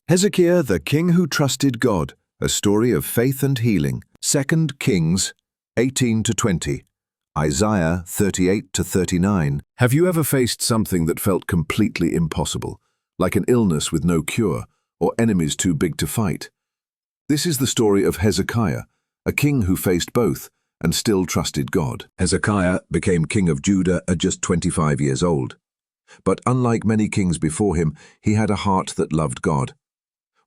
Hezekiah, the king who trusted God, a story of faith and healing. 2 Kings 18-20, Isaiah 38-39. Have you ever faced something that felt completely impossible, like an illness with no cure, or enemies too big to fight? This is the story of Hezekiah, a king who faced both and still trusted God. Hezekiah became king of Judah at just 25 years old. But unlike many kings before him, he had a heart that loved God.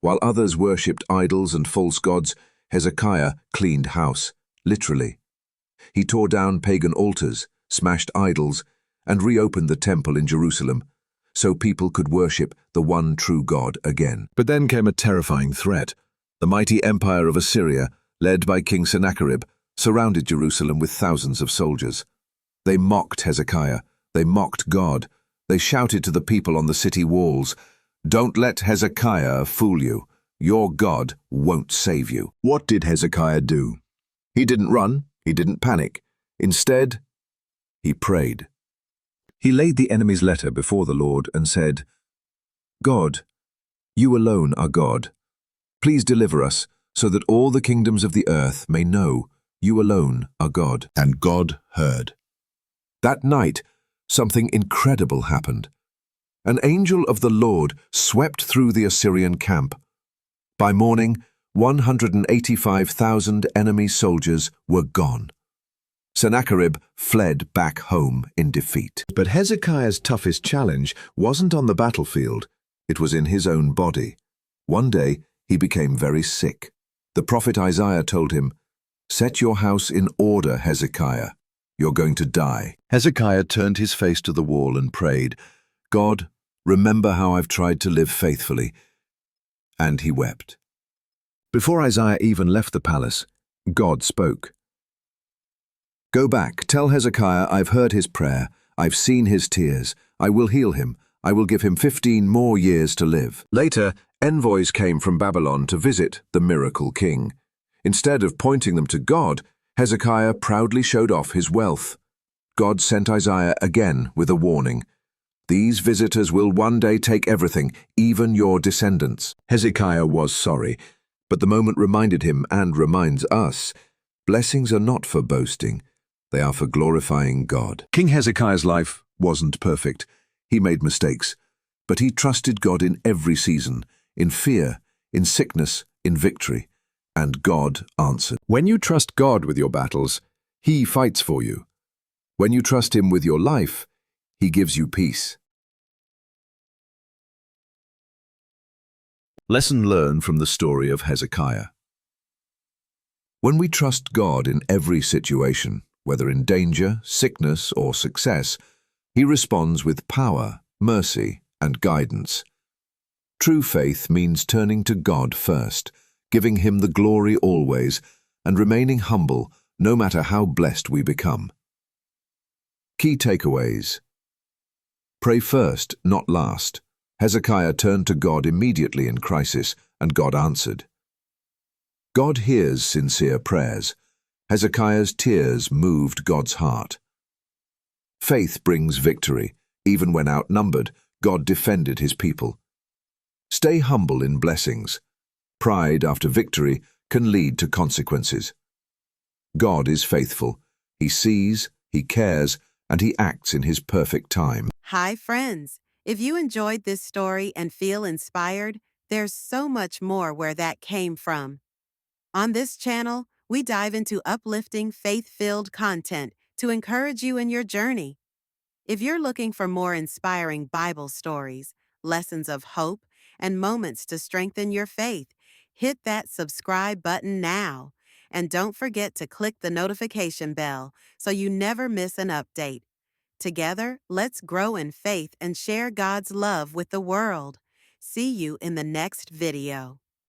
While others worshipped idols and false gods, Hezekiah cleaned house, literally. He tore down pagan altars, smashed idols, and reopened the temple in Jerusalem, so people could worship the one true God again. But then came a terrifying threat. The mighty empire of Assyria, led by King Sennacherib, surrounded Jerusalem with thousands of soldiers. They mocked Hezekiah, they mocked God. They shouted to the people on the city walls, "Don't let Hezekiah fool you. Your God won't save you." What did Hezekiah do? He didn't run, he didn't panic. Instead, he prayed. He laid the enemy's letter before the Lord and said, "God, you alone are God. Please deliver us, so that all the kingdoms of the earth may know you alone are God." And God heard. That night, something incredible happened. An angel of the Lord swept through the Assyrian camp. By morning, 185,000 enemy soldiers were gone. Sennacherib fled back home in defeat. But Hezekiah's toughest challenge wasn't on the battlefield, it was in his own body. One day, he became very sick. The prophet Isaiah told him, "Set your house in order, Hezekiah. You're going to die." Hezekiah turned his face to the wall and prayed, "God, remember how I've tried to live faithfully." And he wept. Before Isaiah even left the palace, God spoke. "Go back, tell Hezekiah I've heard his prayer, I've seen his tears, I will heal him, I will give him 15 more years to live." Later, envoys came from Babylon to visit the miracle king. Instead of pointing them to God, Hezekiah proudly showed off his wealth. God sent Isaiah again with a warning. "These visitors will one day take everything, even your descendants." Hezekiah was sorry, but the moment reminded him and reminds us, blessings are not for boasting, they are for glorifying God. King Hezekiah's life wasn't perfect. He made mistakes, but he trusted God in every season, in fear, in sickness, in victory, and God answered. When you trust God with your battles, He fights for you. When you trust Him with your life, He gives you peace. Lesson learned from the story of Hezekiah. When we trust God in every situation, whether in danger, sickness, or success, He responds with power, mercy, and guidance. True faith means turning to God first, giving Him the glory always, and remaining humble no matter how blessed we become. Key takeaways. Pray first, not last. Hezekiah turned to God immediately in crisis, and God answered. God hears sincere prayers. Hezekiah's tears moved God's heart. Faith brings victory. Even when outnumbered, God defended His people. Stay humble in blessings. Pride after victory can lead to consequences. God is faithful. He sees, He cares, and He acts in His perfect time. Hi, friends. If you enjoyed this story and feel inspired, there's so much more where that came from. On this channel, we dive into uplifting, faith-filled content to encourage you in your journey. If you're looking for more inspiring Bible stories, lessons of hope, and moments to strengthen your faith, hit that subscribe button now. And don't forget to click the notification bell so you never miss an update. Together, let's grow in faith and share God's love with the world. See you in the next video.